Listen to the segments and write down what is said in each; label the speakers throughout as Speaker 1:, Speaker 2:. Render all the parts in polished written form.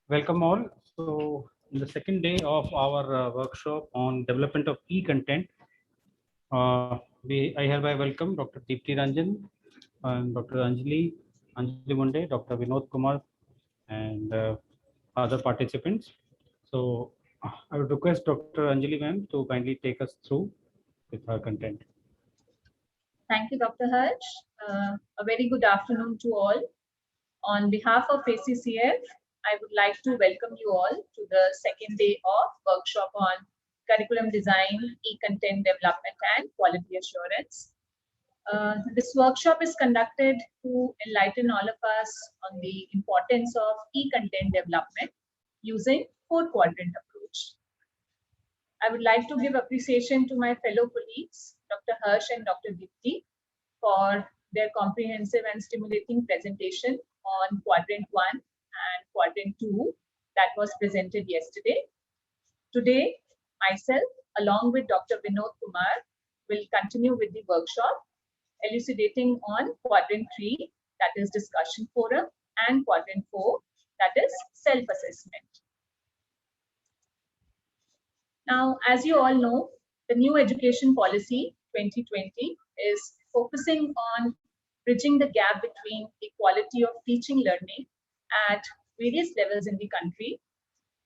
Speaker 1: Welcome all. So, in the second day of our workshop on development of e-content, I hereby welcome Dr. Deepti Ranjan and Dr. Anjali Munde, Dr. Vinod Kumar, and other participants. So, I would request Dr. Anjali ma'am to kindly take us through with her content.
Speaker 2: Thank you, Dr. Harsh. A very good afternoon to all. On behalf of ACCF, I would like to welcome you all to the second day of workshop on curriculum design, e-content development, and quality assurance. This workshop is conducted to enlighten all of us on the importance of e-content development using four-quadrant approach. I would like to give appreciation to my fellow colleagues, Dr. Harsh and Dr. Dipti, for their comprehensive and stimulating presentation on quadrant 1 and quadrant 2 that was presented yesterday. Today, myself, along with Dr. Vinod Kumar, will continue with the workshop, elucidating on quadrant 3, that is discussion forum, and quadrant 4, that is self-assessment. Now, as you all know, the new education policy 2020 is focusing on bridging the gap between the quality of teaching learning at various levels in the country.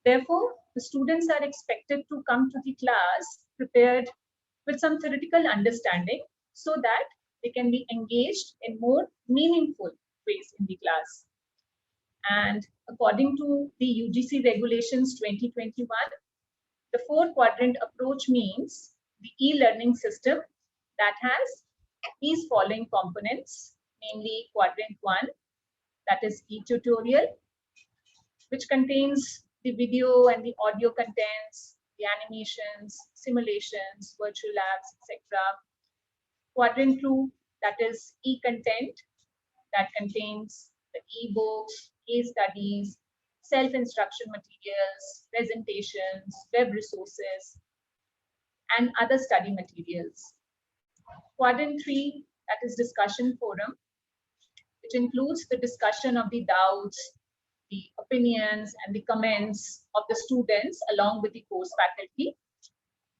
Speaker 2: Therefore, the students are expected to come to the class prepared with some theoretical understanding so that they can be engaged in more meaningful ways in the class. And according to the UGC regulations 2021, the four-quadrant approach means the e-learning system that has these following components, namely quadrant 1, that is e-tutorial, which contains the video and the audio contents, the animations, simulations, virtual labs, etc. Quadrant 2, that is e-content, that contains the e-books, case studies, self-instruction materials, presentations, web resources, and other study materials. Quadrant 3, that is discussion forum, which includes the discussion of the doubts, the opinions, and the comments of the students along with the course faculty.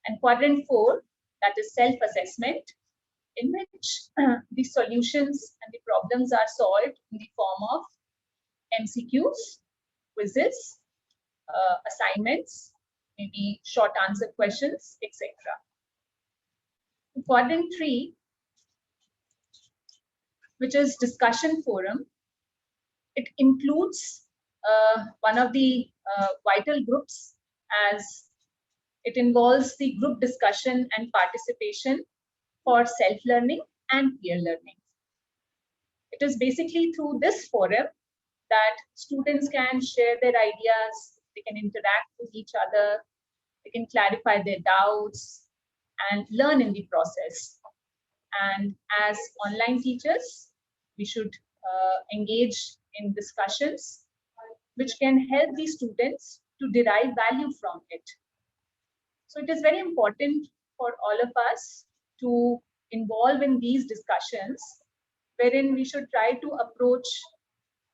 Speaker 2: And quadrant 4, that is self-assessment, in which the solutions and the problems are solved in the form of MCQs, quizzes, assignments, maybe short answer questions, etc. Quadrant 3, which is discussion forum, it includes one of the vital groups, as it involves the group discussion and participation for self-learning and peer learning. It is basically through this forum that students can share their ideas, they can interact with each other, they can clarify their doubts and learn in the process. And as online teachers, we should engage in discussions which can help the students to derive value from it. So it is very important for all of us to involve in these discussions, wherein we should try to approach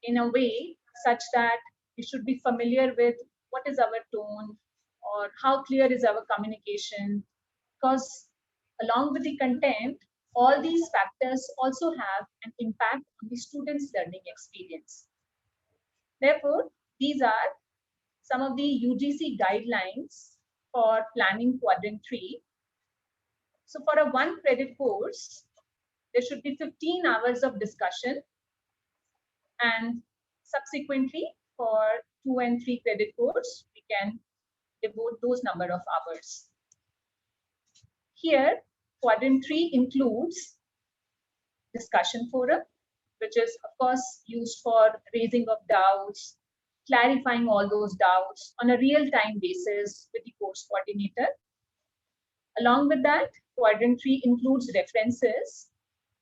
Speaker 2: in a way such that we should be familiar with what is our tone or how clear is our communication, because along with the content, all these factors also have an impact on the student's learning experience. Therefore, these are some of the UGC guidelines for planning quadrant 3. So for a 1 credit course, there should be 15 hours of discussion, and subsequently for 2 and 3 credit course, we can devote those number of hours. Here, quadrant 3 includes discussion forum, which is of course used for raising of doubts, clarifying all those doubts on a real-time basis with the course coordinator. Along with that, quadrant 3 includes references.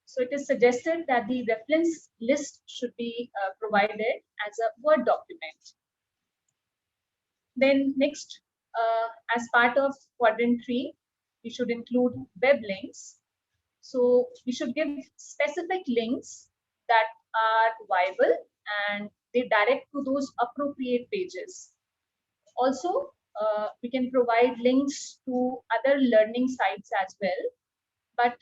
Speaker 2: So it is suggested that the reference list should be provided as a Word document. Then next, as part of quadrant 3, we should include web links. So we should give specific links that are viable and they direct to those appropriate pages. Also, we can provide links to other learning sites as well, but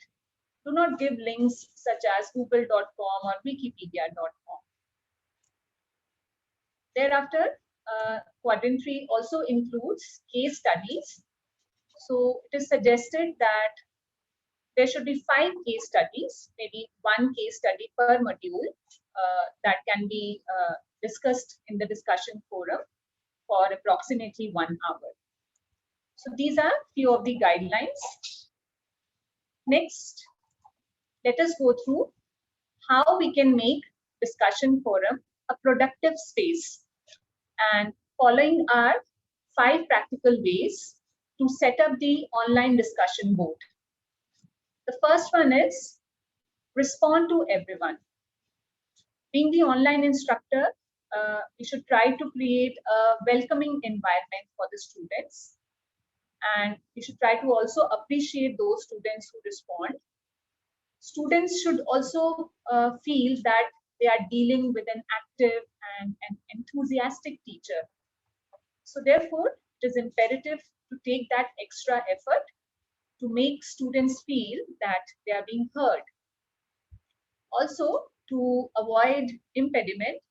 Speaker 2: do not give links such as google.com or wikipedia.com. Thereafter, quadrant 3 also includes case studies. So it is suggested that there should be 5 case studies, maybe 1 case study per module that can be discussed in the discussion forum for approximately 1 hour. So these are few of the guidelines. Next, let us go through how we can make discussion forum a productive space, and following are 5 practical ways to set up the online discussion board. The first one is respond to everyone. Being the online instructor, we should try to create a welcoming environment for the students, and we should try to also appreciate those students who respond. Students should also feel that they are dealing with an active and an enthusiastic teacher. So therefore, it is imperative to take that extra effort to make students feel that they are being heard. Also, to avoid impediment,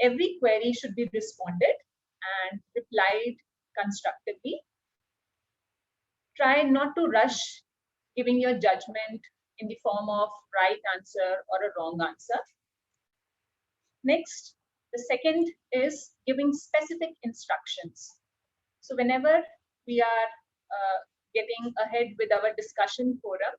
Speaker 2: every query should be responded and replied constructively. Try not to rush giving your judgment in the form of right answer or a wrong answer. Next, the second is giving specific instructions. So whenever we are getting ahead with our discussion forum,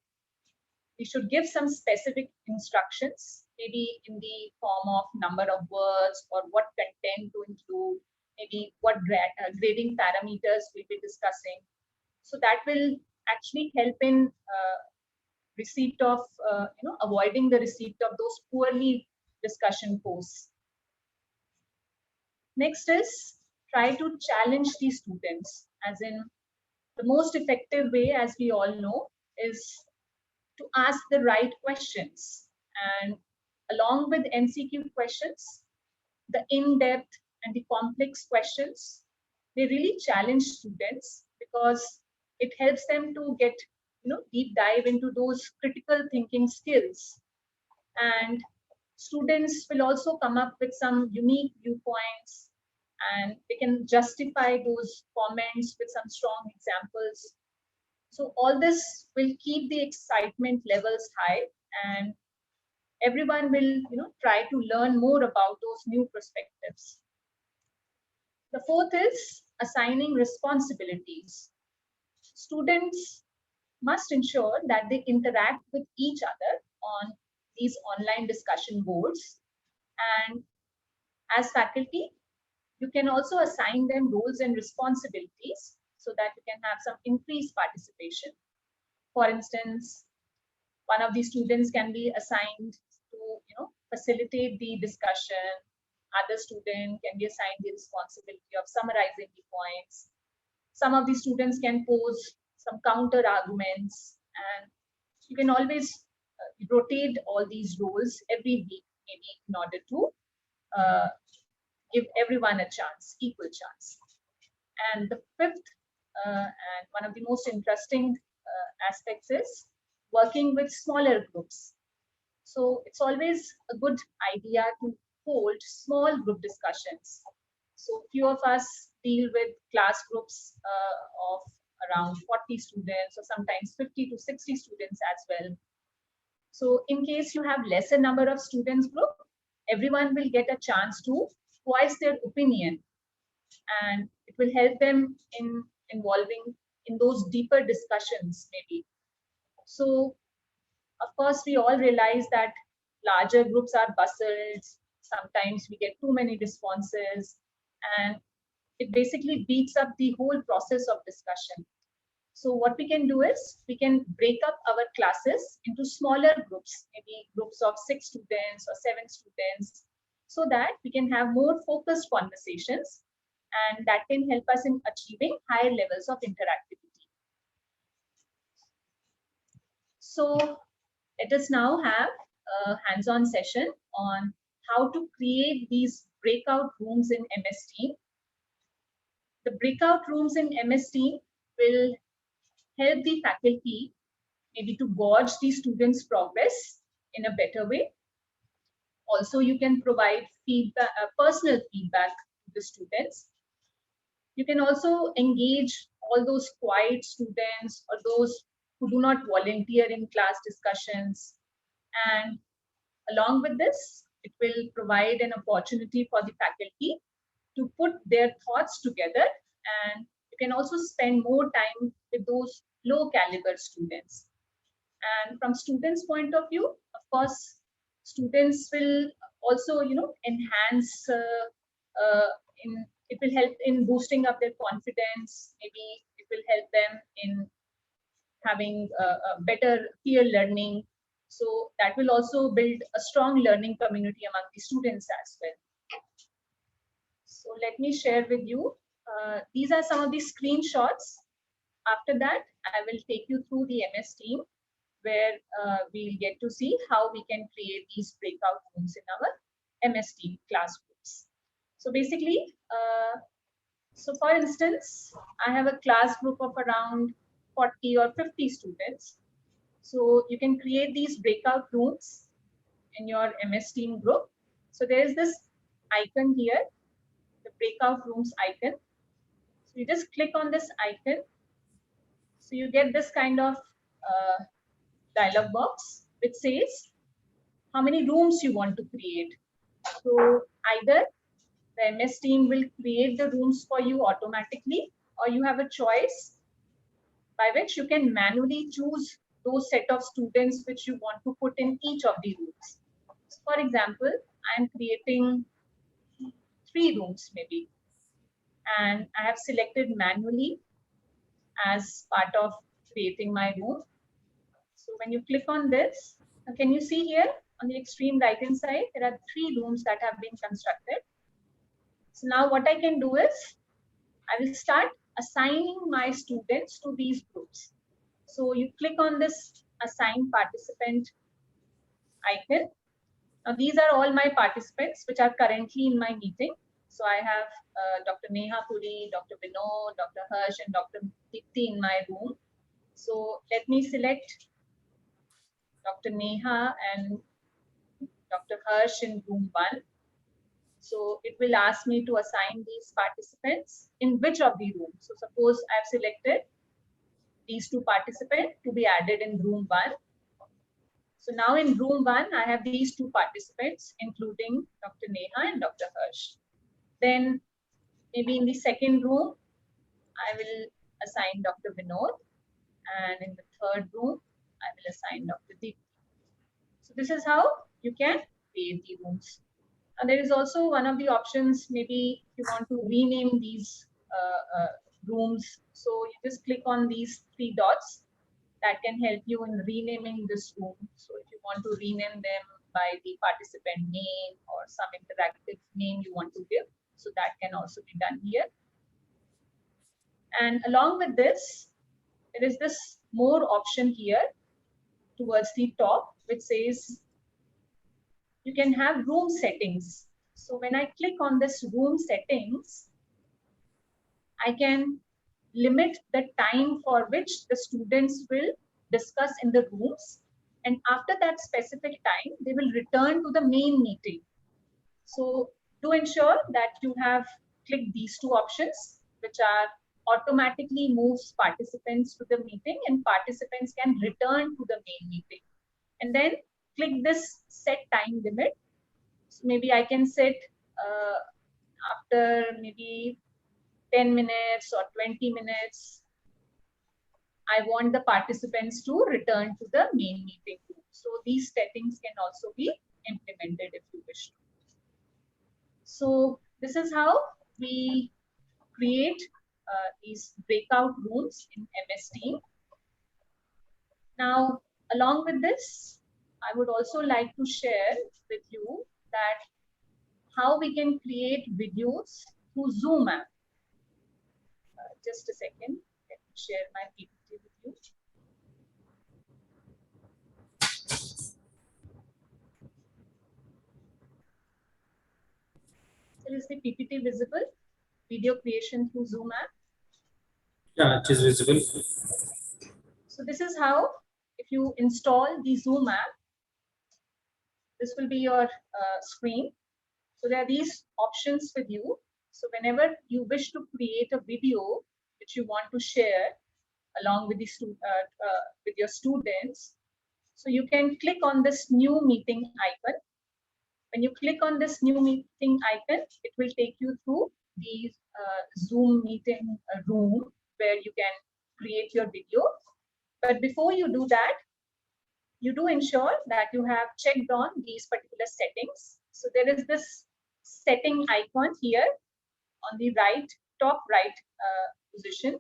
Speaker 2: we should give some specific instructions, maybe in the form of number of words or what content to include, maybe what grading parameters we'll be discussing. So that will actually help in receipt of, avoiding the receipt of those poorly discussion posts. Next is try to challenge the students, as in the most effective way, as we all know, is to ask the right questions. And along with MCQ questions, the in-depth and the complex questions, they really challenge students because it helps them to get deep dive into those critical thinking skills. And students will also come up with some unique viewpoints, and they can justify those comments with some strong examples. So all this will keep the excitement levels high, and everyone will try to learn more about those new perspectives. The fourth is assigning responsibilities. Students must ensure that they interact with each other on these online discussion boards, and as faculty, you can also assign them roles and responsibilities so that you can have some increased participation. For instance, one of the students can be assigned to facilitate the discussion. Other student can be assigned the responsibility of summarizing the points. Some of the students can pose some counter arguments, and you can always rotate all these roles every week, maybe in order to give everyone a chance, equal chance. And the fifth and one of the most interesting aspects is working with smaller groups. So it's always a good idea to hold small group discussions. So few of us deal with class groups of around 40 students or sometimes 50 to 60 students as well. So in case you have lesser number of students group, everyone will get a chance to voice their opinion, and it will help them in involving in those deeper discussions maybe. So of course, we all realize that larger groups are bustled. Sometimes we get too many responses, and it basically beats up the whole process of discussion. So what we can do is we can break up our classes into smaller groups, maybe groups of 6 students or 7 students, so that we can have more focused conversations, and that can help us in achieving higher levels of interactivity. So let us now have a hands-on session on how to create these breakout rooms in MS Team. The breakout rooms in MS Team will help the faculty maybe to gauge the students' progress in a better way. Also, you can provide feedback, personal feedback to the students. You can also engage all those quiet students or those who do not volunteer in class discussions. And along with this, it will provide an opportunity for the faculty to put their thoughts together, and you can also spend more time with those low caliber students. And from students' point of view, of course, students will also, enhance in it will help in boosting up their confidence. Maybe it will help them in having a better peer learning. So that will also build a strong learning community among the students as well. So let me share with you. These are some of the screenshots. After that, I will take you through the MS Team, where we'll get to see how we can create these breakout rooms in our MS Team class groups. So basically, so for instance, I have a class group of around 40 or 50 students. So you can create these breakout rooms in your MS Team group. So there's this icon here, the breakout rooms icon. So you just click on this icon. So you get this kind of dialog box which says how many rooms you want to create. So either the MS Team will create the rooms for you automatically, or you have a choice by which you can manually choose those set of students which you want to put in each of the rooms. So for example, I'm creating 3 rooms maybe, and I have selected manually as part of creating my room. So when you click on this, can you see here on the extreme right hand side, there are 3 rooms that have been constructed. So now what I can do is, I will start assigning my students to these groups. So you click on this assign participant icon. Now these are all my participants which are currently in my meeting. So I have Dr. Neha Puri, Dr. Vinod, Dr. Harsh, and Dr. Dipti in my room. So let me select Dr. Neha and Dr. Harsh in room 1. So it will ask me to assign these participants in which of the rooms. So suppose I've selected these 2 participants to be added in room 1. So now in room 1, I have these 2 participants, including Dr. Neha and Dr. Harsh. Then maybe in the second room, I will assign Dr. Vinod. And in the third room, I will assign Dr. Deep. So this is how you can create the rooms. And there is also one of the options, maybe you want to rename these rooms. So you just click on these 3 dots. That can help you in renaming this room. So if you want to rename them by the participant name or some interactive name you want to give, so that can also be done here. And along with this, there is this more option here towards the top, which says you can have room settings. So when I click on this room settings, I can limit the time for which the students will discuss in the rooms. And after that specific time, they will return to the main meeting. So to ensure that you have clicked these 2 options, which are automatically moves participants to the meeting and participants can return to the main meeting. And then click this set time limit. So maybe I can set after maybe 10 minutes or 20 minutes, I want the participants to return to the main meeting room. So these settings can also be implemented if you wish to. So this is how we create these breakout rooms in MS Team. Now, along with this, I would also like to share with you that how we can create videos through Zoom app. Just a second, let me share my PPT with you. So is the PPT visible? Video creation through Zoom app.
Speaker 1: Yeah, it is visible.
Speaker 2: So this is how, if you install the Zoom app, this will be your screen. So there are these options with you. So whenever you wish to create a video which you want to share along with with your students, so you can click on this new meeting icon. When you click on this new meeting icon, it will take you through the Zoom meeting room where you can create your video. But before you do that, you do ensure that you have checked on these particular settings. So there is this setting icon here on the right, top right position.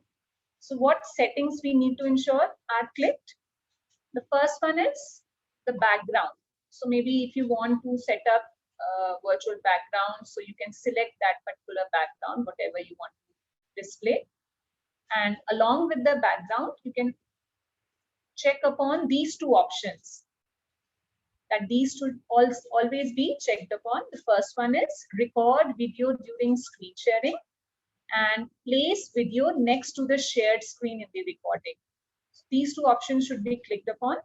Speaker 2: So what settings we need to ensure are clicked? The first one is the background. So maybe if you want to set up a virtual background, so you can select that particular background, whatever you want to display. And along with the background, you can check upon these two options, that these should always be checked upon. The first one is record video during screen sharing and place video next to the shared screen in the recording. So these two options should be clicked upon.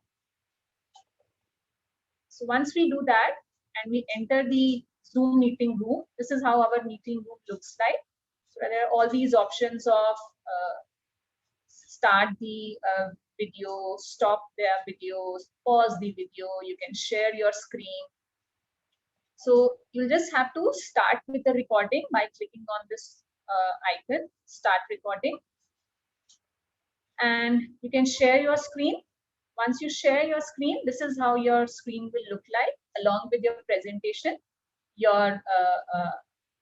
Speaker 2: So once we do that and we enter the Zoom meeting room, this is how our meeting room looks like. So there are all these options of start the video, stop their videos, pause the video, you can share your screen. So you'll just have to start with the recording by clicking on this icon, start recording. And you can share your screen. Once you share your screen, this is how your screen will look like along with your presentation. Your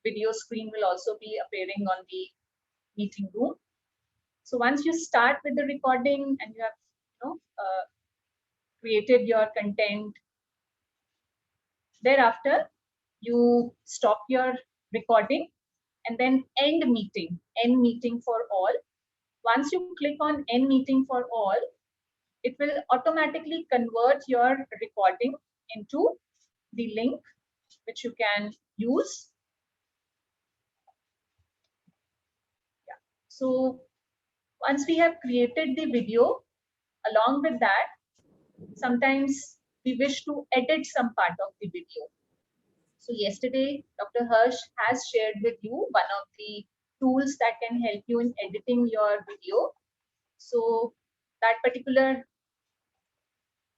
Speaker 2: video screen will also be appearing on the meeting room. So once you start with the recording and you have created your content, thereafter you stop your recording and then end meeting for all. Once you click on end meeting for all, it will automatically convert your recording into the link which you can use. Yeah. So once we have created the video, along with that, sometimes we wish to edit some part of the video. So yesterday, Dr. Harsh has shared with you one of the tools that can help you in editing your video. So that particular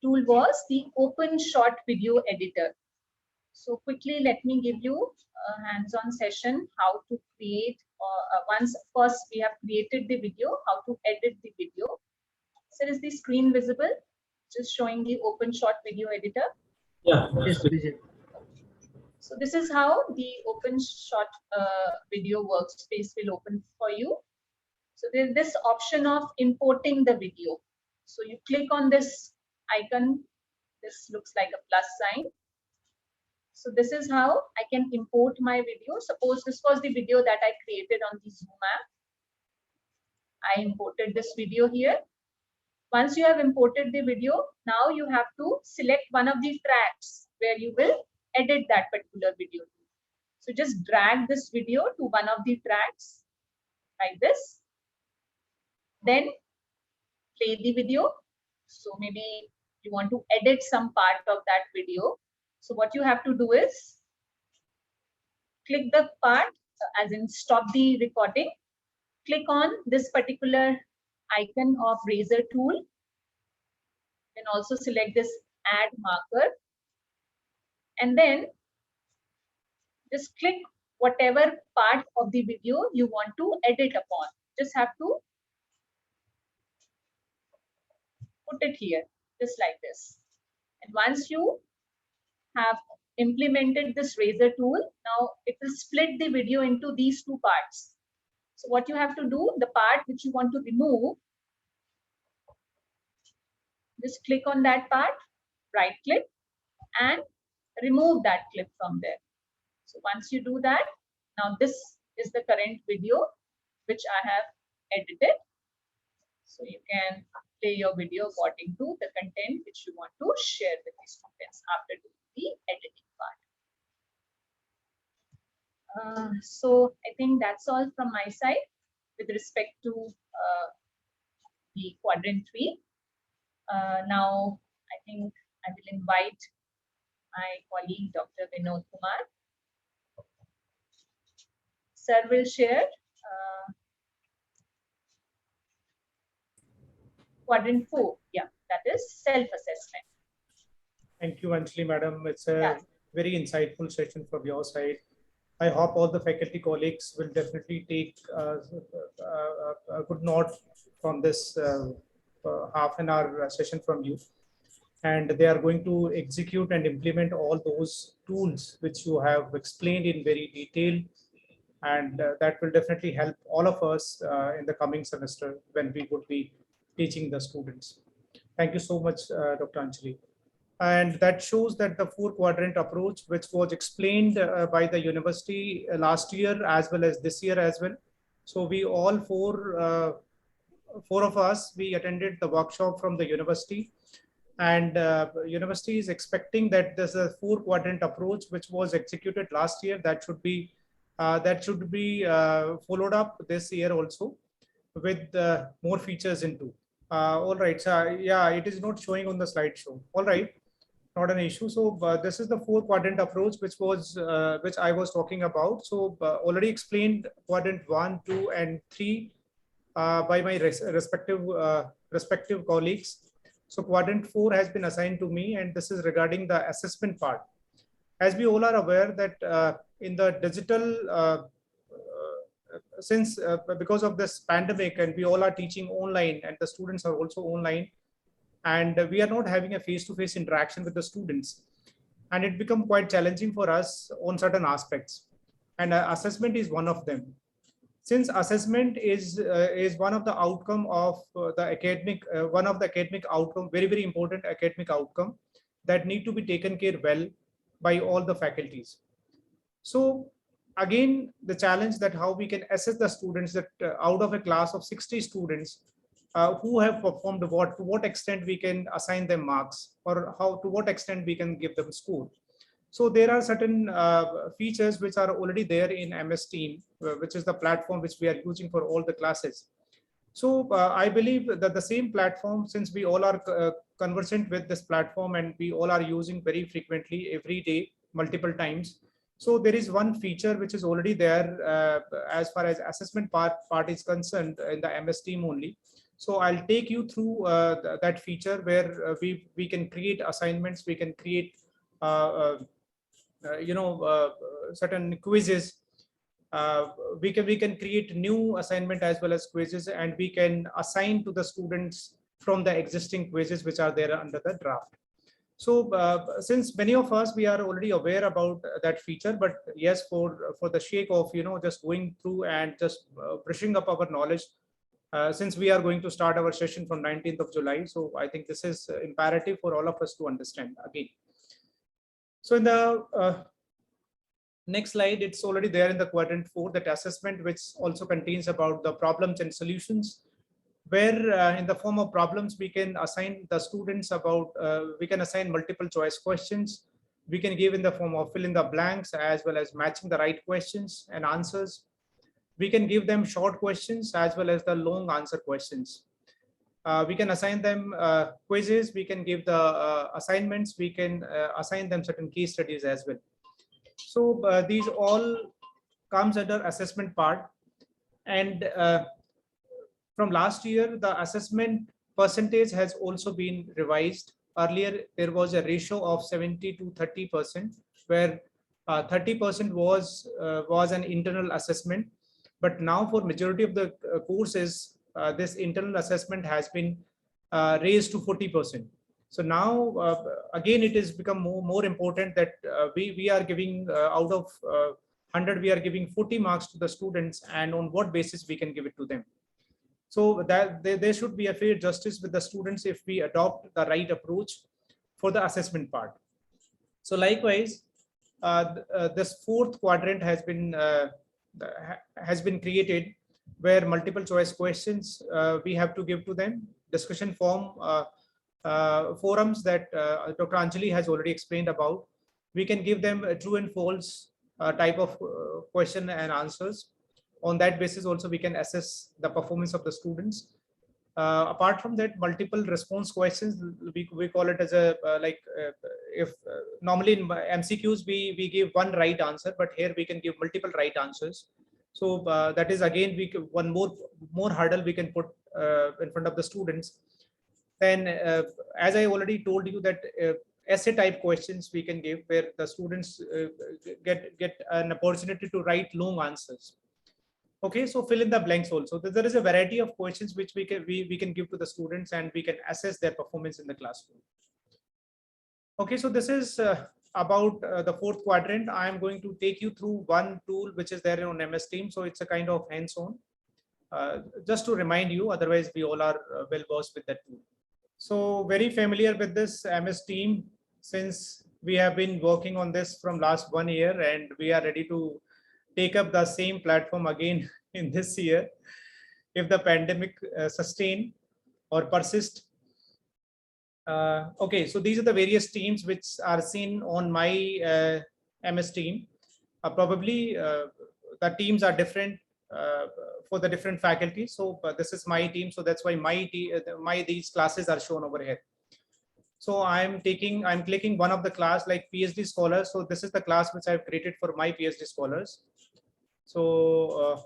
Speaker 2: tool was the OpenShot video editor. So quickly, let me give you a hands-on session how to create, once of course we have created the video, how to edit the video. So is the screen visible? Just showing the OpenShot video editor.
Speaker 1: Yeah,
Speaker 3: Yes, Vijay.
Speaker 2: So this is how the OpenShot video workspace will open for you. So there's this option of importing the video. So you click on this icon. This looks like a plus sign. So this is how I can import my video. Suppose this was the video that I created on the Zoom app. I imported this video here. Once you have imported the video, now you have to select one of the tracks where you will edit that particular video. So just drag this video to one of the tracks like this. Then play the video. So maybe you want to edit some part of that video. So what you have to do is click the part, as in stop the recording. Click on this particular icon of razor tool. Then also select this add marker. And then just click whatever part of the video you want to edit upon. Just have to put it here, just like this. And once you have implemented this razor tool, now it will split the video into these two parts. So what you have to do, the part which you want to remove, just click on that part, right click, and remove that clip from there. So once you do that, now this is the current video which I have edited. So you can play your video according to the content which you want to share with the students after doing the editing part. So I think that's all from my side with respect to the quadrant 3. Now I think I will invite my colleague Dr. Vinod Kumar. Sir will share quadrant 4. Yeah, that is self-assessment.
Speaker 3: Thank you, Anjali Madam. It's a
Speaker 2: Yeah.
Speaker 3: very insightful session from your side. I hope all the faculty colleagues will definitely take a good note from this half an hour session from you. And they are going to execute and implement all those tools which you have explained in very detail. And that will definitely help all of us in the coming semester when we would be teaching the students. Thank you so much, Dr. Anjali. And that shows that the 4-quadrant approach, which was explained by the university last year as well as this year as well. So we all four of us, we attended the workshop from the university, and university is expecting that there's a 4-quadrant approach which was executed last year that should be followed up this year also with more features into. All right, so yeah, it is not showing on the slideshow. All right, not an issue. So this is the 4-quadrant approach which I was talking about. So already explained quadrant 1, 2, and 3 by my respective colleagues. So quadrant 4 has been assigned to me, and this is regarding the assessment part. As we all are aware that in the digital since because of this pandemic and we all are teaching online and the students are also online, and we are not having a face-to-face interaction with the students, and it become quite challenging for us on certain aspects, and assessment is one of them. Since assessment is one of the outcome of the academic one of the academic outcome, very important academic outcome that need to be taken care well by all the faculties. So again, the challenge that how we can assess the students, that out of a class of 60 students who have performed what, to what extent we can assign them marks, or how, to what extent we can give them score. So there are certain features which are already there in MS Team, which is the platform which we are using for all the classes. So I believe that the same platform, since we all are conversant with this platform and we all are using very frequently every day, multiple times. So there is one feature which is already there as far as assessment part is concerned in the MS Team only. So I'll take you through that feature where we can create assignments, we can create certain quizzes. We can create new assignment as well as quizzes, and we can assign to the students from the existing quizzes which are there under the draft. So since many of us, we are already aware about that feature, but yes, for the sake of just going through and just brushing up our knowledge, since we are going to start our session from 19th of July, so I think this is imperative for all of us to understand again. So in the next slide, it's already there in the quadrant 4, that assessment, which also contains about the problems and solutions, where in the form of problems, we can assign the students about, we can assign multiple choice questions. We can give in the form of fill in the blanks as well as matching the right questions and answers. We can give them short questions as well as the long answer questions. We can assign them quizzes, we can give the assignments, we can assign them certain case studies as well. So these all comes under assessment part. And from last year, the assessment percentage has also been revised. Earlier, there was a ratio of 70 to 30%, where 30% was an internal assessment. But now for majority of the courses, this internal assessment has been raised to 40%. So now again, it has become more important that we are giving out of 100, we are giving 40 marks to the students, and on what basis we can give it to them. So that there should be a fair justice with the students if we adopt the right approach for the assessment part. So likewise, this 4th quadrant has been created, where multiple choice questions we have to give to them, discussion forums that Dr. Anjali has already explained about. We can give them true and false type of question and answers. On that basis also we can assess the performance of the students. Apart from that, multiple response questions, we call it as a if normally in MCQs we give one right answer, but here we can give multiple right answers. So that is again one more hurdle we can put in front of the students. Then as I already told you that essay type questions we can give, where the students get an opportunity to write long answers. Okay, so fill in the blanks also. There is a variety of questions which we can give to the students, and we can assess their performance in the classroom. Okay, so this is about the fourth quadrant. I am going to take you through one tool which is there on MS Teams. So it's a kind of hands-on. Just to remind you, otherwise we all are well versed with that tool. So very familiar with this MS Team, since we have been working on this from last 1 year, and we are ready to take up the same platform again in this year if the pandemic sustain or persist. Okay, so these are the various teams which are seen on my MS Team. Probably the teams are different for the different faculties. So this is my team, so that's why these classes are shown over here. So I'm clicking one of the class like PhD scholars. So this is the class which I've created for my PhD scholars. So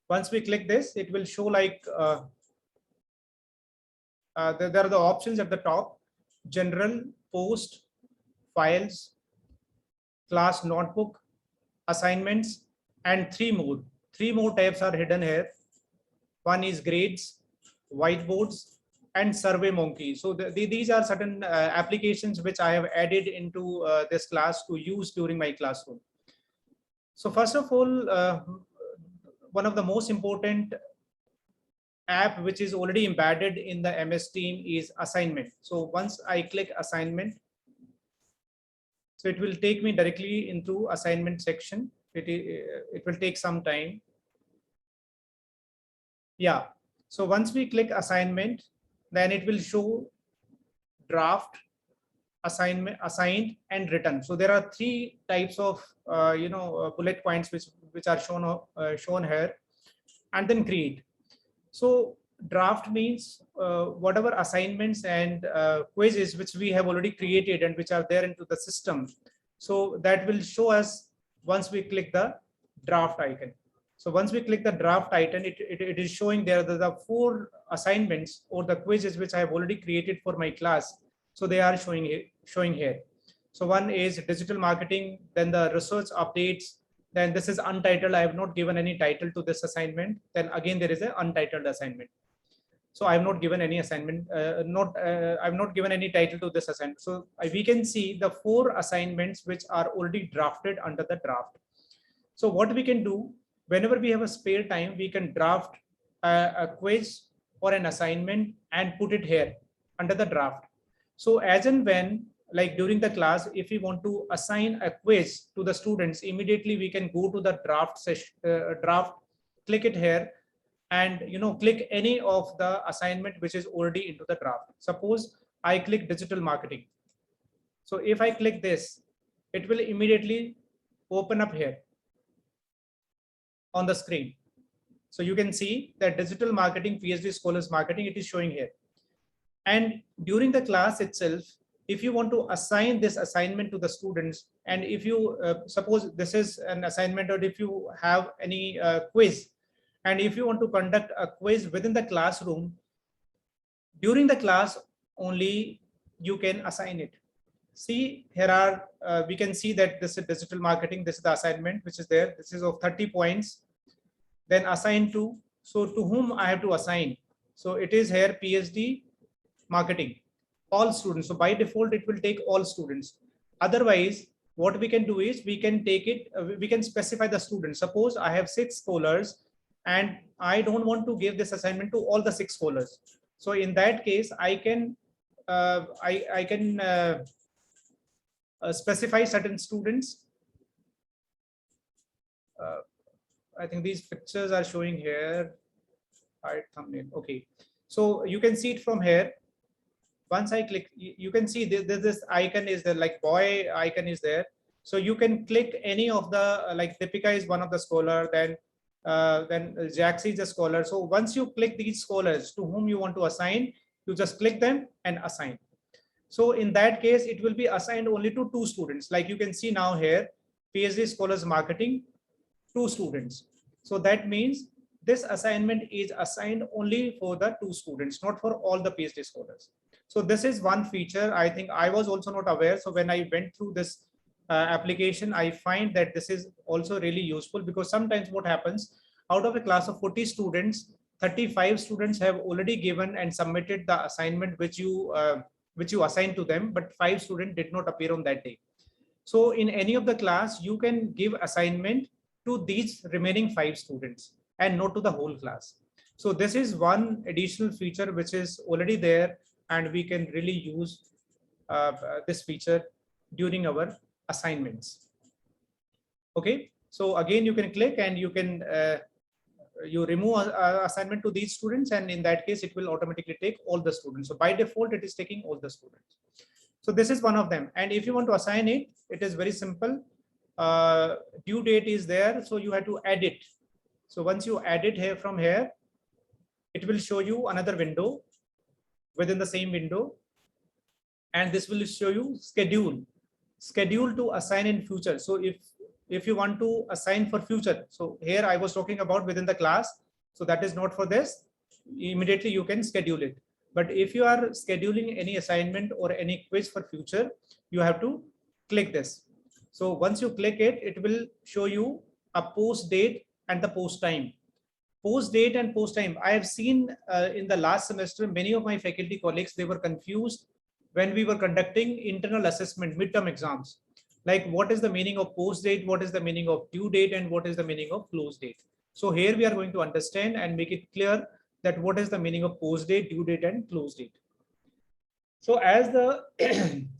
Speaker 3: once we click this, it will show like there are the options at the top: general, post, files, class notebook, assignments, and three more tabs are hidden here. One is grades, whiteboards, and survey monkey. So these are certain applications which I have added into this class to use during my classroom. So first of all, one of the most important app which is already embedded in the MS Team is assignment. So once I click assignment, so it will take me directly into assignment section. It will take some time. Yeah. So once we click assignment, then it will show draft, assignment, assigned, and written. So there are three types of bullet points which are shown here, and then create. So draft means whatever assignments and quizzes which we have already created and which are there into the system. So that will show us once we click the draft icon. So once we click the draft icon, it is showing there the 4 assignments or the quizzes which I have already created for my class. So they are showing here. So one is digital marketing, then the research updates, then this is untitled. I have not given any title to this assignment. Then again, there is an untitled assignment. So I have not given any assignment, I've not given any title to this assignment. So we can see the 4 assignments which are already drafted under the draft. So what we can do, whenever we have a spare time, we can draft a quiz or an assignment and put it here under the draft. So as and when, like during the class, if we want to assign a quiz to the students, immediately we can go to the draft session, click it here, and click any of the assignment which is already into the draft. Suppose I click digital marketing. So if I click this, it will immediately open up here on the screen. So you can see that digital marketing, PhD scholars marketing, it is showing here. And during the class itself, if you want to assign this assignment to the students, and if you suppose this is an assignment, or if you have any quiz, and if you want to conduct a quiz within the classroom, during the class only you can assign it. See, here are, we can see that this is digital marketing. This is the assignment which is there. This is of 30 points. Then assign to, so to whom I have to assign. So it is here PhD marketing, all students. So by default, it will take all students. Otherwise, what we can do is we can take it, we can specify the students. Suppose I have 6 scholars and I don't want to give this assignment to all the 6 scholars. So in that case, I can specify certain students. I think these pictures are showing here. Right, thumbnail. Okay, so you can see it from here. Once I click, you can see this icon is there, like boy icon is there. So you can click any of the, like Deepika is one of the scholar, then Jaxi is a scholar. So once you click these scholars to whom you want to assign, you just click them and assign. So in that case, it will be assigned only to 2 students. Like you can see now here, PhD Scholars Marketing, 2 students. So that means this assignment is assigned only for the 2 students, not for all the PhD scholars. So this is one feature. I think I was also not aware. So when I went through this application, I find that this is also really useful, because sometimes what happens, out of a class of 40 students, 35 students have already given and submitted the assignment which you assigned to them, but 5 students did not appear on that day. So in any of the class, you can give assignment to these remaining 5 students and not to the whole class. So this is one additional feature which is already there, and we can really use this feature during our assignments. Okay, so again, you can click and you can you remove assignment to these students, and in that case, it will automatically take all the students. So by default, it is taking all the students. So this is one of them. And if you want to assign it, it is very simple. Due date is there, so you have to add it. So once you add it here from here, it will show you another window within the same window, and this will show you schedule to assign in future. So if you want to assign for future, so here I was talking about within the class, so that is not for this. Immediately you can schedule it. But if you are scheduling any assignment or any quiz for future, you have to click this. So once you click it, it will show you a post date and the post time. Post date and post time. I have seen in the last semester, many of my faculty colleagues, they were confused when we were conducting internal assessment, midterm exams. Like what is the meaning of post date, what is the meaning of due date, and what is the meaning of close date. So here we are going to understand and make it clear that what is the meaning of post date, due date, and close date. So as the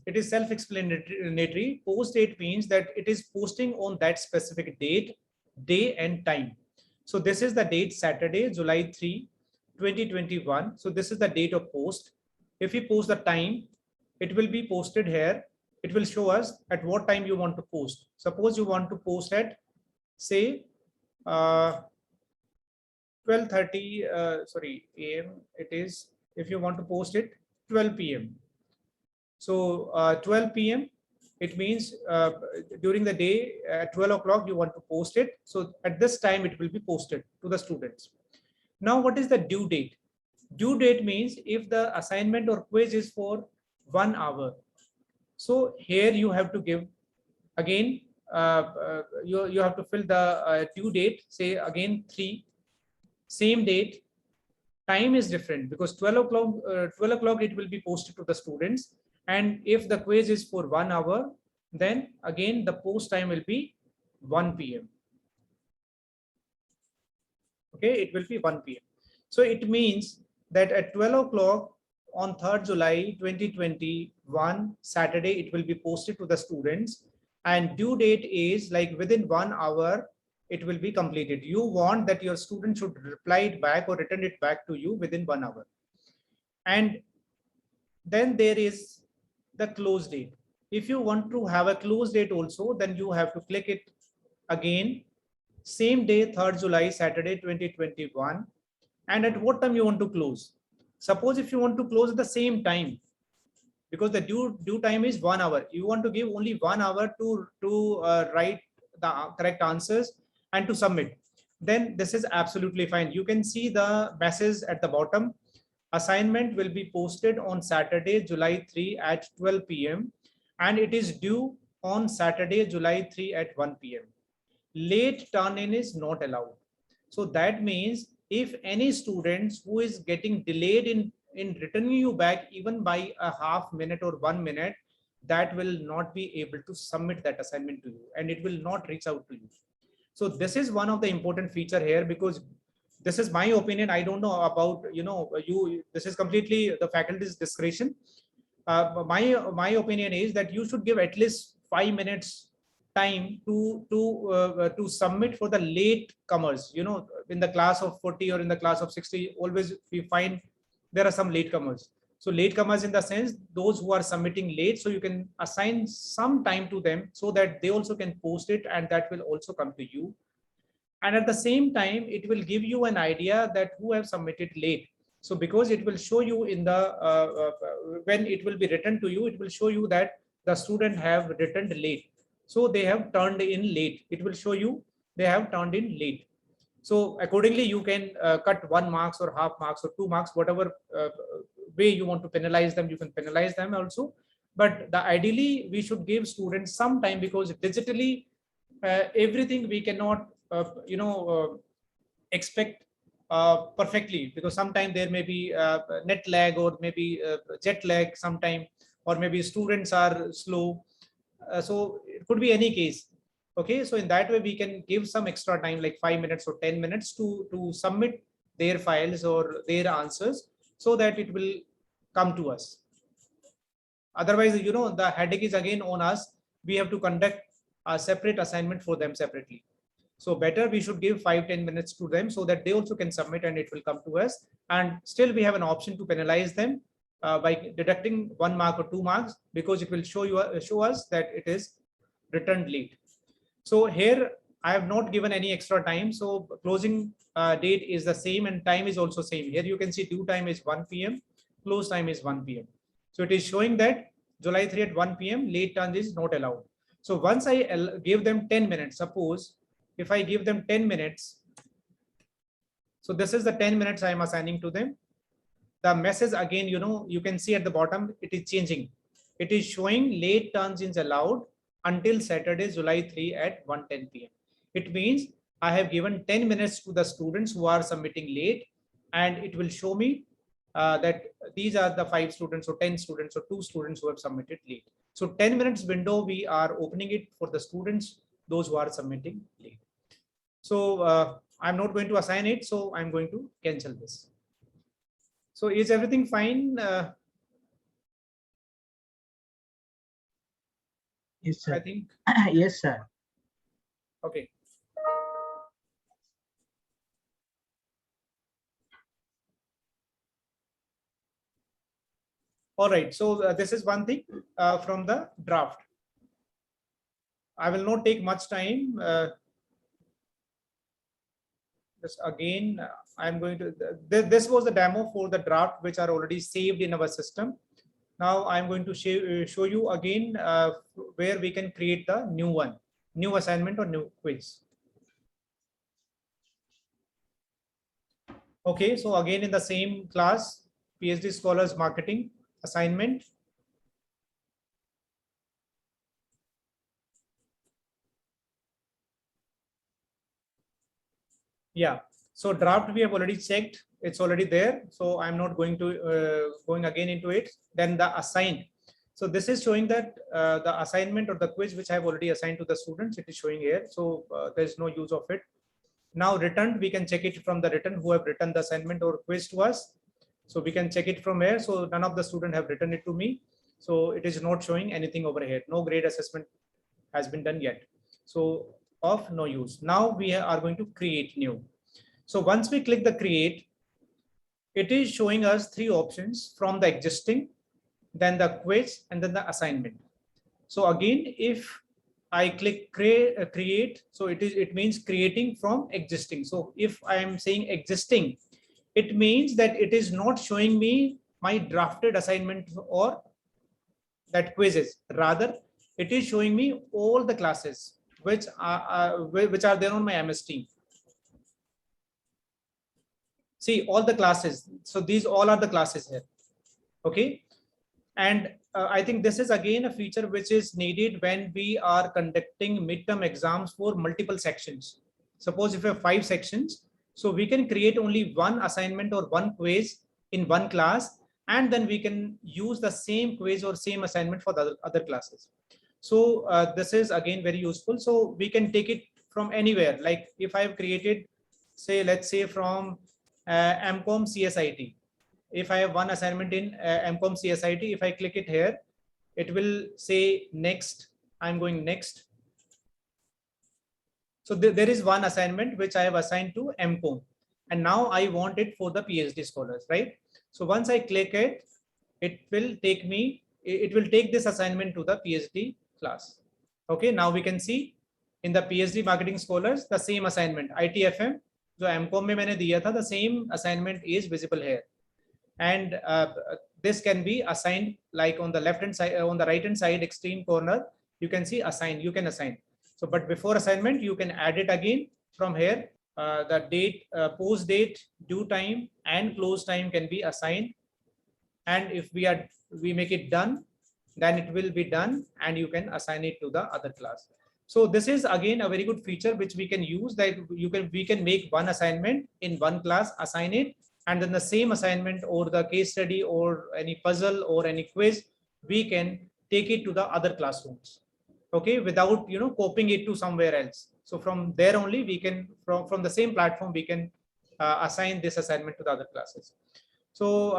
Speaker 3: it is self-explanatory, post date means that it is posting on that specific date, day, and time. So this is the date, Saturday, July 3, 2021. So this is the date of post. If we post the time, it will be posted here. It will show us at what time you want to post. Suppose you want to post at, say, 12:30 AM. It is, if you want to post it 12 PM. So 12 PM, it means during the day at 12 o'clock you want to post it. So at this time it will be posted to the students. Now what is the due date? Due date means if the assignment or quiz is for 1 hour. So here you have to give again, you have to fill the due date, say again 3, same date. Time is different because 12 o'clock it will be posted to the students. And if the quiz is for 1 hour, then again the post time will be 1 PM. Okay, it will be 1 PM. So it means that at 12 o'clock on 3rd July 2021, Saturday, it will be posted to the students, and due date is like within 1 hour, it will be completed. You want that your student should reply it back or return it back to you within 1 hour. And then there is the close date. If you want to have a close date also, then you have to click it again, same day, 3rd July, Saturday, 2021. And at what time you want to close? Suppose if you want to close at the same time, because the due time is 1 hour, you want to give only 1 hour to write the correct answers and to submit, then this is absolutely fine. You can see the message at the bottom. Assignment will be posted on Saturday, July 3 at 12 PM, and it is due on Saturday, July 3 at 1 PM. Late turn-in is not allowed. So that means if any students who is getting delayed in returning you back even by a half minute or 1 minute, that will not be able to submit that assignment to you and it will not reach out to you. So this is one of the important feature here, because this is my opinion. I don't know about, you, this is completely the faculty's discretion. My opinion is that you should give at least 5 minutes time to submit for the late comers. In the class of 40 or in the class of 60, always we find there are some late comers. So latecomers in the sense those who are submitting late, so you can assign some time to them so that they also can post it, and that will also come to you. And at the same time, it will give you an idea that who have submitted late. So because it will show you in the when it will be written to you, it will show you that the student have returned late. So they have turned in late. It will show you they have turned in late. So accordingly, you can cut 1 marks or half marks or 2 marks, whatever way you want to penalize them, you can penalize them also. But ideally, we should give students some time, because digitally, everything we cannot, expect perfectly, because sometimes there may be net lag, or maybe jet lag sometime, or maybe students are slow. So it could be any case. Okay, so in that way we can give some extra time, like 5 minutes or 10 minutes to submit their files or their answers, so that it will come to us. Otherwise, the headache is again on us. We have to conduct a separate assignment for them separately. So better we should give 5-10 minutes to them, so that they also can submit and it will come to us. And still we have an option to penalize them by deducting 1 mark or 2 marks, because it will show us that it is returned late. So here I have not given any extra time. So closing date is the same, and time is also same. Here you can see due time is 1 p.m. Close time is 1 p.m. So it is showing that July 3 at 1 p.m. late turn is not allowed. So once I give them 10 minutes, suppose if I give them 10 minutes, so this is the 10 minutes I am assigning to them. The message again, you can see at the bottom, it is changing. It is showing late turns is allowed until Saturday, July 3 at 1:10 p.m. It means I have given 10 minutes to the students who are submitting late, and it will show me that these are the 5 students or 10 students or 2 students who have submitted late. So 10 minutes window, we are opening it for the students, those who are submitting late. So I'm not going to assign it, so I'm going to cancel this. So is everything fine?
Speaker 4: Yes, sir.
Speaker 3: I think.
Speaker 4: Yes, sir.
Speaker 3: Okay. All right. So this is one thing from the draft. I will not take much time. Just again, I'm going to. This was the demo for the draft, which are already saved in our system. Now I'm going to show you again where we can create the new one, new assignment or new quiz. Okay, so again in the same class, PhD Scholars Marketing assignment. Yeah, so draft we have already checked. It's already there. So I'm not going to going again into it. Then the assigned. So this is showing that the assignment or the quiz which I have already assigned to the students, it is showing here. So there's no use of it. Now returned, we can check it from the written who have written the assignment or quiz to us. So we can check it from here. So none of the students have written it to me. So it is not showing anything over here. No grade assessment has been done yet. So of no use. Now we are going to create new. So once we click the create, it is showing us 3 options from the existing, then the quiz, and then the assignment. So again, if I click create, so it means creating from existing. So if I am saying existing, it means that it is not showing me my drafted assignment or that quizzes. Rather, it is showing me all the classes which are there on my MS Team. See all the classes. So these all are the classes here. Okay. And I think this is again a feature which is needed when we are conducting midterm exams for multiple sections. Suppose if you have 5 sections, so we can create only one assignment or one quiz in one class, and then we can use the same quiz or same assignment for the other classes. So this is again very useful. So we can take it from anywhere. Like if I have created, say, let's say from MCOM CSIT. If I have one assignment in MCOM CSIT, if I click it here, it will say next. I'm going next. So there is one assignment which I have assigned to MCOM, and now I want it for the PhD scholars, right? So once I click it, it will take this assignment to the PhD class. Okay, now we can see in the PhD Marketing Scholars the same assignment ITFM जो MCOM में मैंने दिया था, the same assignment is visible here, and this can be assigned like on the left hand side, on the right hand side extreme corner you can see assign, you can assign. So but before assignment you can add it again from here. The date, post date, due time and close time can be assigned, and if we make it done, then it will be done and you can assign it to the other class. So this is again a very good feature which we can use, that we can make one assignment in one class, assign it, and then the same assignment or the case study or any puzzle or any quiz, we can take it to the other classrooms, okay, without copying it to somewhere else. So from there only we can, from the same platform we can assign this assignment to the other classes. So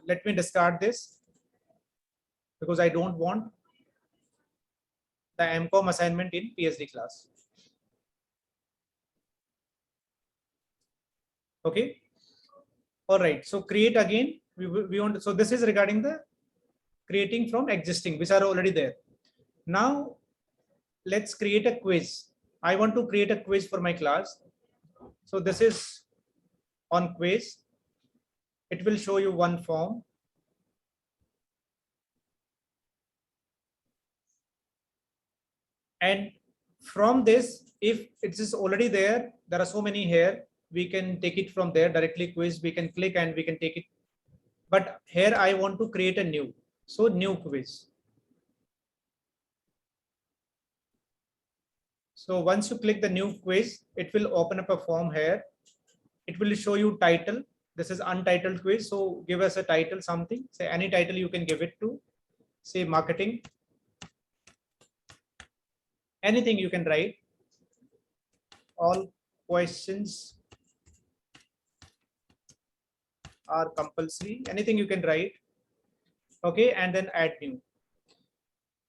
Speaker 3: let me discard this because I don't want the MCOM assignment in PhD class. Okay. All right. So create again. We want. So this is regarding the creating from existing, which are already there. Now let's create a quiz. I want to create a quiz for my class. So this is on quiz. It will show you one form. And from this, if it is already there are so many here, we can take it from there directly. Quiz, we can click and we can take it. But here I want to create a new. So new quiz. So once you click the new quiz, it will open up a form here. It will show you title. This is untitled quiz. So give us a title, something. Say any title you can give it to. Say marketing. Anything you can write. All questions are compulsory. Anything you can write. Okay, and then add new.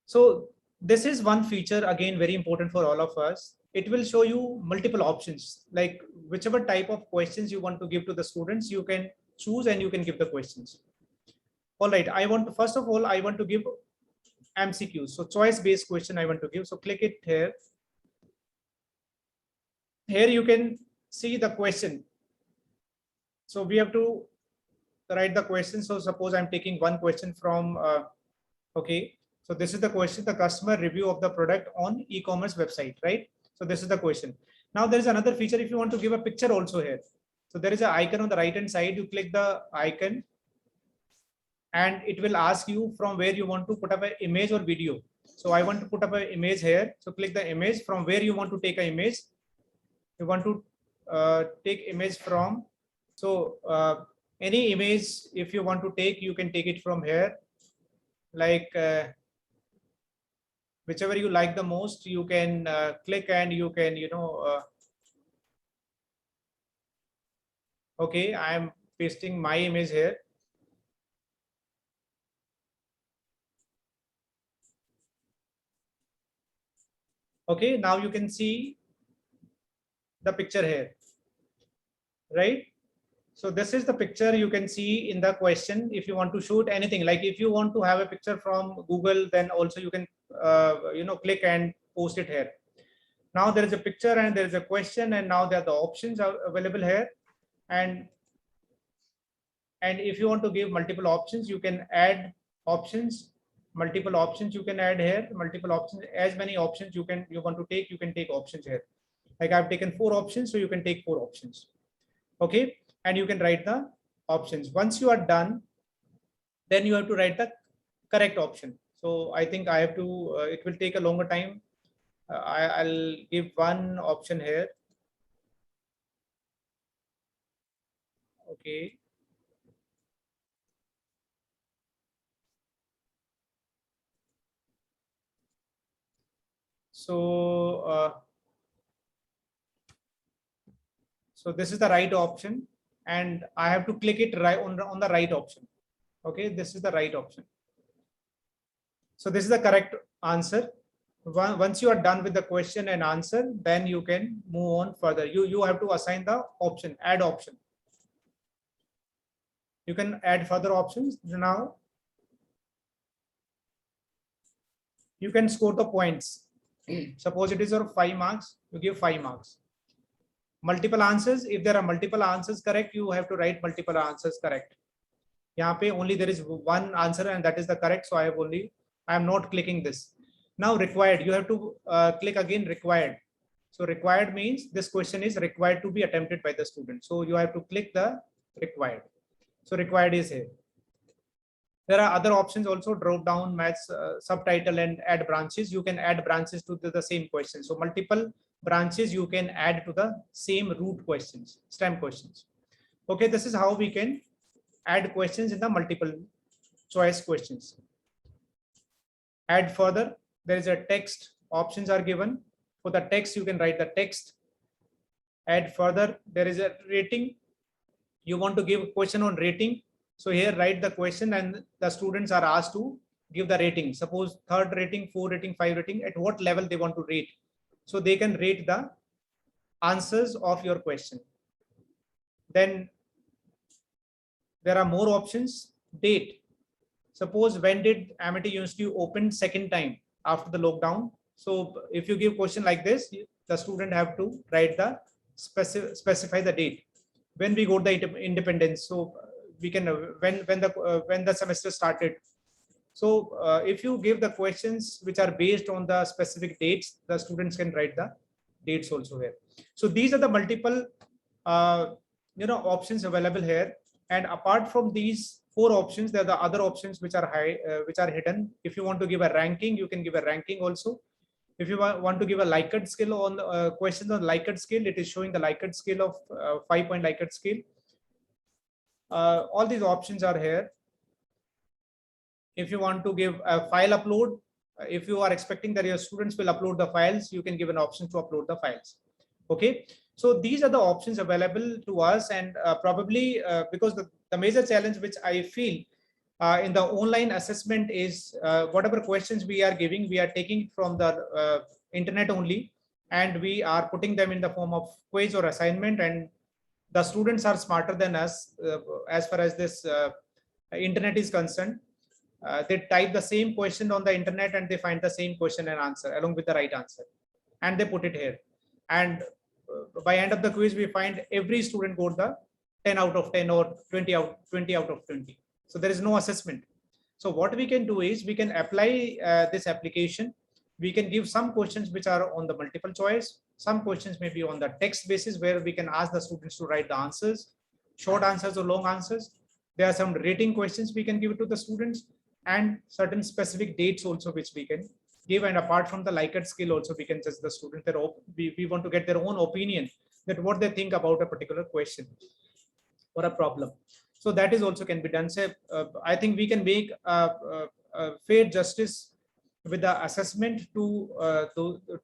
Speaker 3: So this is one feature, again, very important for all of us. It will show you multiple options, like whichever type of questions you want to give to the students, you can choose and you can give the questions. All right, first of all, I want to give MCQs. So choice-based question I want to give. So click it here. Here you can see the question. So we have to write the question. So suppose I'm taking one question from, okay. So this is the question, the customer review of the product on e-commerce website, right? So this is the question. Now there is another feature if you want to give a picture also here. So there is an icon on the right hand side. You click the icon and it will ask you from where you want to put up an image or video. So I want to put up an image here. So click the image from where you want to take an image. You want to take image from. So any image, if you want to take, you can take it from here. Like whichever you like the most, you can click and you can, okay, I am pasting my image here. Okay, now you can see the picture here, right? So this is the picture you can see in the question. If you want to shoot anything, like if you want to have a picture from Google, then also you can, click and post it here. Now there is a picture and there is a question, and now there are the options are available here. And if you want to give multiple options, you can add options. Multiple options you can add here. Multiple options, as many options you want to take, you can take options here. Like I've taken 4 options, so you can take 4 options. Okay, and you can write the options. Once you are done, then you have to write the correct option. So I think I have to, it will take a longer time. I'll give one option here. Okay. So, so this is the right option, and I have to click it right on the right option. Okay, this is the right option. So this is the correct answer. Once you are done with the question and answer, then you can move on further. You have to assign the option, add option. You can add further options. Now you can score the points. Suppose it is your 5 marks, you give 5 marks. Multiple answers, if there are multiple answers correct, you have to write multiple answers correct. Yahan pe only there is one answer and that is the correct, so I am not clicking this. Now required, you have to click again required. So required means this question is required to be attempted by the student. So you have to click the required. So required is here. There are other options also, drop down, match subtitle and add branches. You can add branches to the same question. So multiple branches you can add to the same root questions, STEM questions. Okay, this is how we can add questions in the multiple choice questions. Add further, there is a text, options are given. For the text, you can write the text. Add further, there is a rating. You want to give a question on rating. So here write the question and the students are asked to give the rating. Suppose 3rd rating, 4 rating, 5 rating, at what level they want to rate. So they can rate the answers of your question. Then there are more options. Date. Suppose when did Amity University open second time after the lockdown. So if you give question like this, the student have to write the specify the date. When we got the independence. So we can when the semester started. So if you give the questions which are based on the specific dates, the students can write the dates also here. So these are the multiple options available here. And apart from these 4 options, there are the other options which are which are hidden. If you want to give a ranking, you can give a ranking also. If you want to give a Likert scale on questions on Likert scale, it is showing the Likert scale of 5-point Likert scale. All these options are here. If you want to give a file upload, if you are expecting that your students will upload the files, you can give an option to upload the files. Okay, so these are the options available to us, and probably because the major challenge which I feel in the online assessment is whatever questions we are giving, we are taking from the internet only, and we are putting them in the form of quiz or assignment, and the students are smarter than us as far as this internet is concerned. They type the same question on the internet and they find the same question and answer along with the right answer, and they put it here. And by end of the quiz, we find every student got the 10 out of 10 or 20 out of 20. So there is no assessment. So what we can do is we can apply this application. We can give some questions which are on the multiple choice. Some questions may be on the text basis where we can ask the students to write the answers, short answers or long answers. There are some rating questions we can give it to the students, and certain specific dates also which we can give. And apart from the Likert scale also, we can judge the student that we want to get their own opinion, that what they think about a particular question or a problem. So that is also can be done. So I think we can make fair justice with the assessment to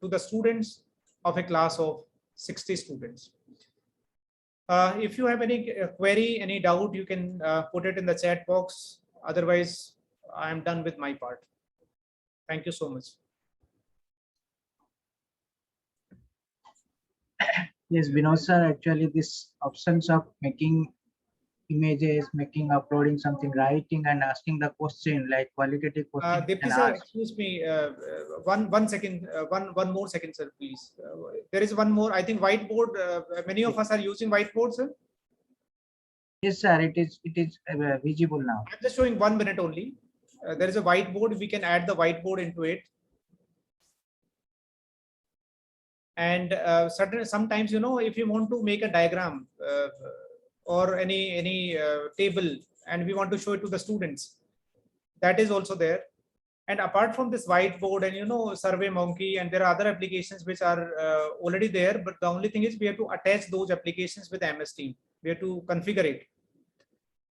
Speaker 3: the students of a class of 60 students. If you have any query, any doubt, you can put it in the chat box. Otherwise, I am done with my part. Thank you so much.
Speaker 4: Yes, Vinod sir, actually this options of making images, uploading something, writing and asking the question like qualitative question.
Speaker 3: Deepti sir, excuse me, one second, one more second, sir, please. There is one more, I think whiteboard, many of us are using whiteboard, sir.
Speaker 4: Yes, sir, it is visible now.
Speaker 3: I'm just showing 1 minute only. There is a whiteboard, we can add the whiteboard into it. And sometimes, if you want to make a diagram or any table and we want to show it to the students, that is also there. And apart from this whiteboard and Survey Monkey, and there are other applications which are already there, but the only thing is we have to attach those applications with MS Team. We have to configure it.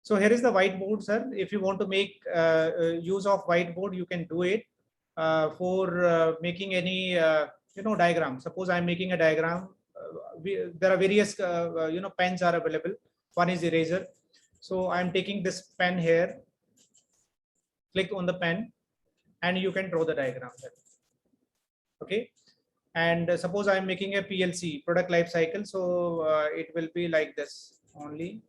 Speaker 3: So here is the whiteboard, sir. If you want to make use of whiteboard, you can do it for making any diagram. Suppose I'm making a diagram. There are various pens are available. One is eraser. So I'm taking this pen here. Click on the pen, and you can draw the diagram there. Okay. And suppose I'm making a PLC, product life cycle. So it will be like this only.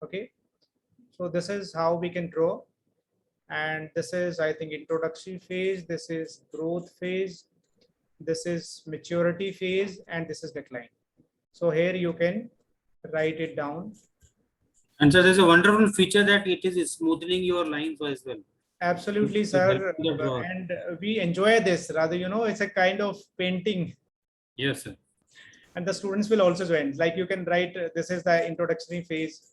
Speaker 3: Okay, so this is how we can draw. And this is, I think, introduction phase, this is growth phase, this is maturity phase, and this is decline. So here you can write it down.
Speaker 1: And so there's a wonderful feature that it is smoothing your lines as well.
Speaker 3: Absolutely,
Speaker 1: With help
Speaker 3: sir.
Speaker 1: of the drawer.
Speaker 3: And we enjoy this rather, it's a kind of painting,
Speaker 1: Yes, sir.
Speaker 3: and the students will also join. Like you can write, this is the introductory phase.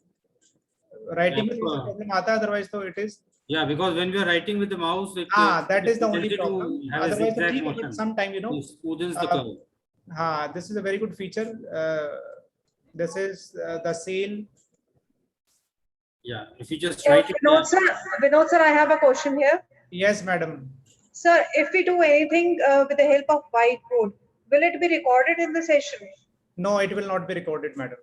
Speaker 3: Writing
Speaker 1: Yeah,
Speaker 3: is a problem, otherwise, so it is.
Speaker 1: Yeah, because when we are writing with the mouse, it
Speaker 3: That is the only
Speaker 1: tendency to
Speaker 3: problem.
Speaker 1: have a
Speaker 3: Otherwise,
Speaker 1: zigzag
Speaker 3: but
Speaker 1: motion.
Speaker 3: sometime,
Speaker 1: It smoothens the
Speaker 3: uh,
Speaker 1: curve.
Speaker 3: this is a very good feature. This is the sale.
Speaker 1: Yeah, if you just
Speaker 5: So,
Speaker 1: write it down.
Speaker 5: Vinod sir, I have a question here.
Speaker 3: Yes, madam.
Speaker 5: Sir, if we do anything with the help of whiteboard, will it be recorded in the session?
Speaker 3: No, it will not be recorded, madam.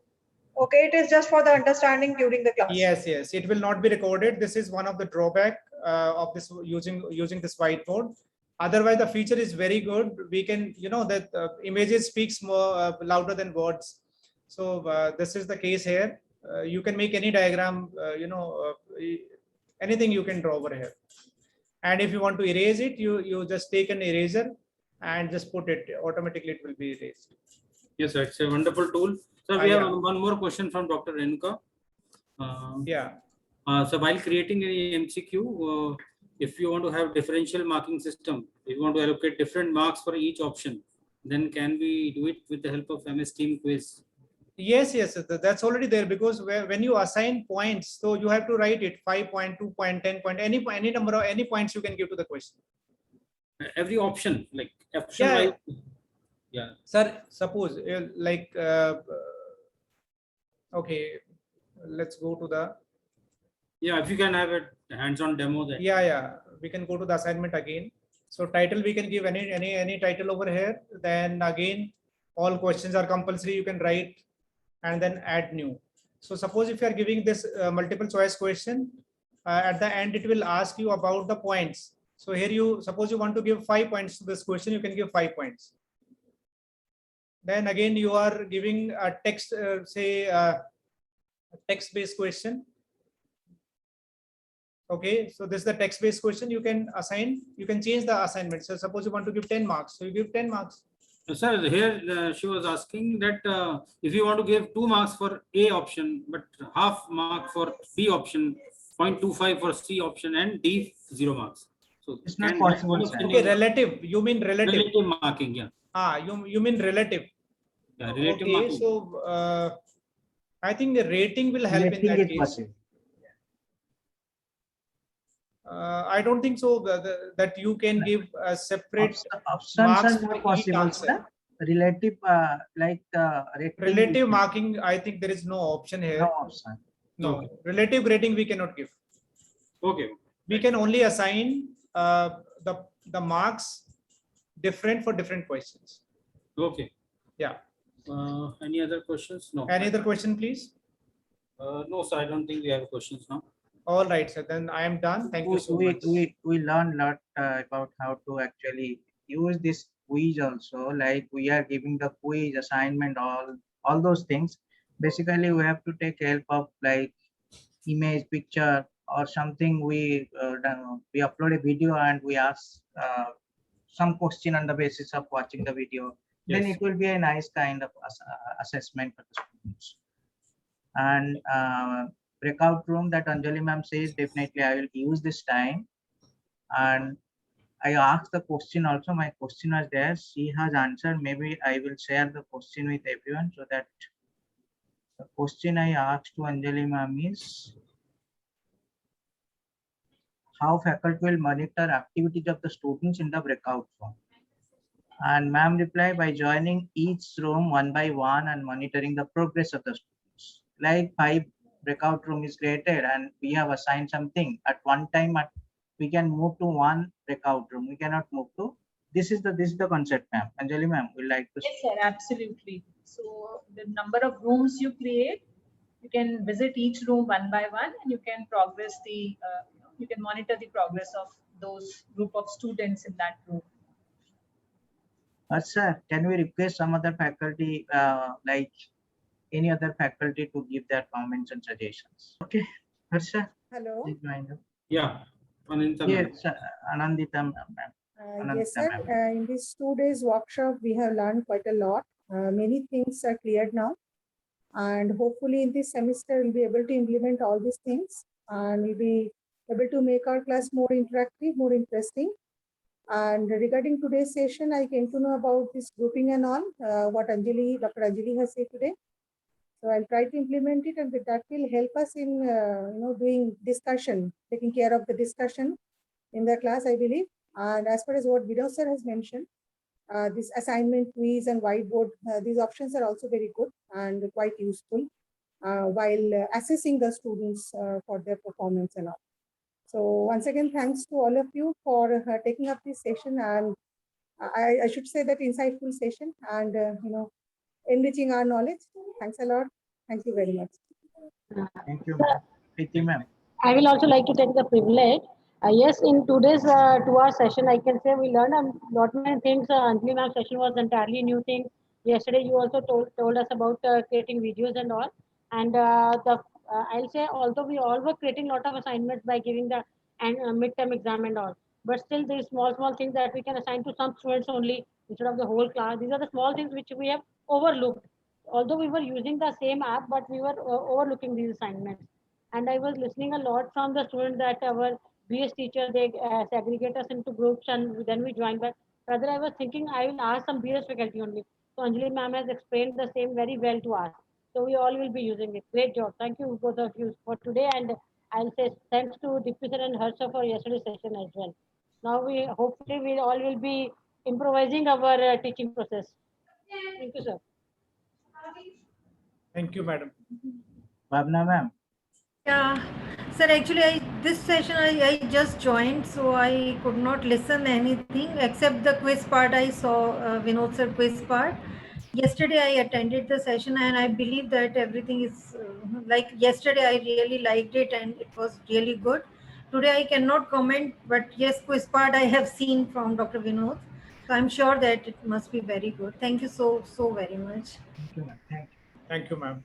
Speaker 5: Okay, it is just for the understanding during the class.
Speaker 3: Yes, it will not be recorded. This is one of the drawback of this using this whiteboard. Otherwise, the feature is very good. We can, that images speaks more louder than words. So this is the case here. You can make any diagram, anything you can draw over here. And if you want to erase it, you just take an eraser and just put it. Automatically, it will be erased.
Speaker 1: Yes, sir. It's a wonderful tool. So we
Speaker 3: Yeah.
Speaker 1: have one more question from Dr. Renuka.
Speaker 3: Yeah.
Speaker 1: So while creating any MCQ, if you want to have differential marking system, if you want to allocate different marks for each option, then can we do it with the help of MS Team quiz?
Speaker 3: Yes, that's already there, because when you assign points, so you have to write it 5 point, 2 point, 10 point, any number of any points you can give to the question.
Speaker 1: Every option, like option
Speaker 3: Yeah.
Speaker 1: wise. Yeah.
Speaker 3: Sir, suppose okay, let's go to the.
Speaker 1: Yeah, if you can have a hands-on demo then.
Speaker 3: Yeah, we can go to the assignment again. So title, we can give any title over here. Then again, all questions are compulsory. You can write and then add new. So suppose if you are giving this multiple choice question, at the end it will ask you about the points. So here suppose you want to give 5 points to this question, you can give 5 points. Then again you are giving a text, say text-based question. Okay, so this is the text-based question. You can change the assignment. So suppose you want to give 10 marks, so you give 10 marks.
Speaker 1: Sir, here she was asking that if you want to give 2 marks for A option, but half mark for B option, 0.25 for C option, and D 0 marks. So
Speaker 4: It's not possible, sir.
Speaker 3: Okay, relative. You mean relative?
Speaker 1: Relative marking, yeah.
Speaker 3: You mean relative?
Speaker 1: Yeah, relative
Speaker 3: Okay,
Speaker 1: marking.
Speaker 3: so I think the rating will help in
Speaker 4: Rating
Speaker 3: that
Speaker 4: is
Speaker 3: case.
Speaker 4: possible.
Speaker 3: I don't think so that you can give a separate
Speaker 4: Options
Speaker 3: marks
Speaker 4: are
Speaker 3: for
Speaker 4: not
Speaker 3: each
Speaker 4: possible,
Speaker 3: answer.
Speaker 4: sir. Relative, like rating.
Speaker 3: Relative marking, I think there is no option here.
Speaker 4: No option.
Speaker 3: No,
Speaker 1: Okay.
Speaker 3: relative rating we cannot give.
Speaker 1: Okay.
Speaker 3: We can only assign the marks different for different questions.
Speaker 1: Okay.
Speaker 3: Yeah.
Speaker 1: Any other questions? No.
Speaker 3: Any other question, please?
Speaker 1: No, sir. I don't think we have questions now.
Speaker 3: All right, sir. Then I am done. Thank you so much.
Speaker 4: We learned a lot about how to actually use this quiz also. Like we are giving the quiz assignment, all those things. Basically, we have to take help of like image, picture, or something. We upload a video and we ask some question on the basis of watching the video. Then
Speaker 1: Yes.
Speaker 4: it will be a nice kind of assessment for the students. And breakout room that Anjali ma'am says, definitely I will use this time. And I asked the question also, my question was there, she has answered. Maybe I will share the question with everyone so that the question I asked to Anjali ma'am is how faculty will monitor activities of the students in the breakout room. And ma'am replied by joining each room one by one and monitoring the progress of the students. Like 5 breakout room is created and we have assigned something at one time. We can move to one breakout room. We cannot move to. This is the concept, ma'am. Anjali ma'am, we like to.
Speaker 2: Yes, sir, absolutely. So the number of rooms you create, you can visit each room one by one, and you can progress you can monitor the progress of those group of students in that room.
Speaker 4: Sir, can we request some other faculty like any other faculty to give their comments and suggestions. Okay, Harsha,
Speaker 5: Hello.
Speaker 4: please join us.
Speaker 1: Yeah. Ananta ma'am.
Speaker 4: Yes, Anandita ma'am.
Speaker 5: Yes,
Speaker 4: Anandita
Speaker 5: sir.
Speaker 4: ma'am.
Speaker 5: In this 2 days workshop, we have learned quite a lot. Many things are cleared now. And hopefully in this semester, we'll be able to implement all these things and we'll be able to make our class more interactive, more interesting. And regarding today's session, I came to know about this grouping and all, what Dr. Anjali has said today. So I'll try to implement it, and that will help us in doing discussion, taking care of the discussion in the class, I believe. And as far as what Vinod sir has mentioned, this assignment quiz and whiteboard, these options are also very good and quite useful while assessing the students for their performance and all. So once again, thanks to all of you for taking up this session, and I should say that insightful session and enriching our knowledge. Thanks a lot. Thank you very much.
Speaker 4: Thank you, ma'am. Preeti ma'am.
Speaker 6: I will also like to take the privilege. Yes, in today's 2 hour session, I can say we learned a lot many things. Anjali ma'am session was entirely new thing. Yesterday, you also told us about creating videos and all. And I'll say, although we all were creating a lot of assignments by giving the midterm exam and all, but still these small things that we can assign to some students only instead of the whole class. These are the small things which we have overlooked. Although we were using the same app, but we were overlooking these assignments. And I was listening a lot from the students that our BS teacher, they segregate us into groups and then we join. But rather, I was thinking I will ask some BS faculty only. So Anjali ma'am has explained the same very well to us. So we all will be using it. Great job. Thank you both of you for today. And I'll say thanks to Deepti sir and Harsha for yesterday's session as well. Now we hopefully we all will be improvising our teaching process. Thank you, sir.
Speaker 3: Thank you, madam.
Speaker 4: Bhavna ma'am.
Speaker 7: Yeah, sir, actually, this session I just joined, so I could not listen anything except the quiz part. I saw Vinod sir quiz part. Yesterday I attended the session and I believe that everything is like yesterday I really liked it and it was really good. Today I cannot comment, but yes, quiz part I have seen from Dr. Vinod. So I'm sure that it must be very good. Thank you so very much.
Speaker 4: Thank you, ma'am. Thank you.
Speaker 3: Thank you, ma'am.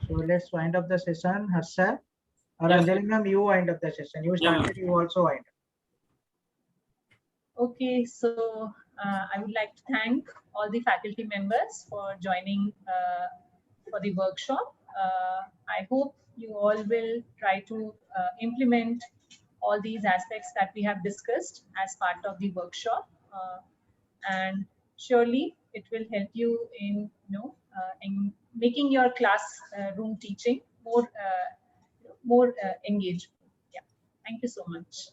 Speaker 4: So let's wind up the session, Harsha. Or
Speaker 1: Yes.
Speaker 4: Anjali ma'am, you wind up the session. You
Speaker 1: Yeah, ma'am.
Speaker 4: started, you also wind up.
Speaker 2: Okay, so I would like to thank all the faculty members for joining for the workshop. I hope you all will try to implement all these aspects that we have discussed as part of the workshop, and surely it will help you in in making your class room teaching more engaged. Yeah, thank you so much.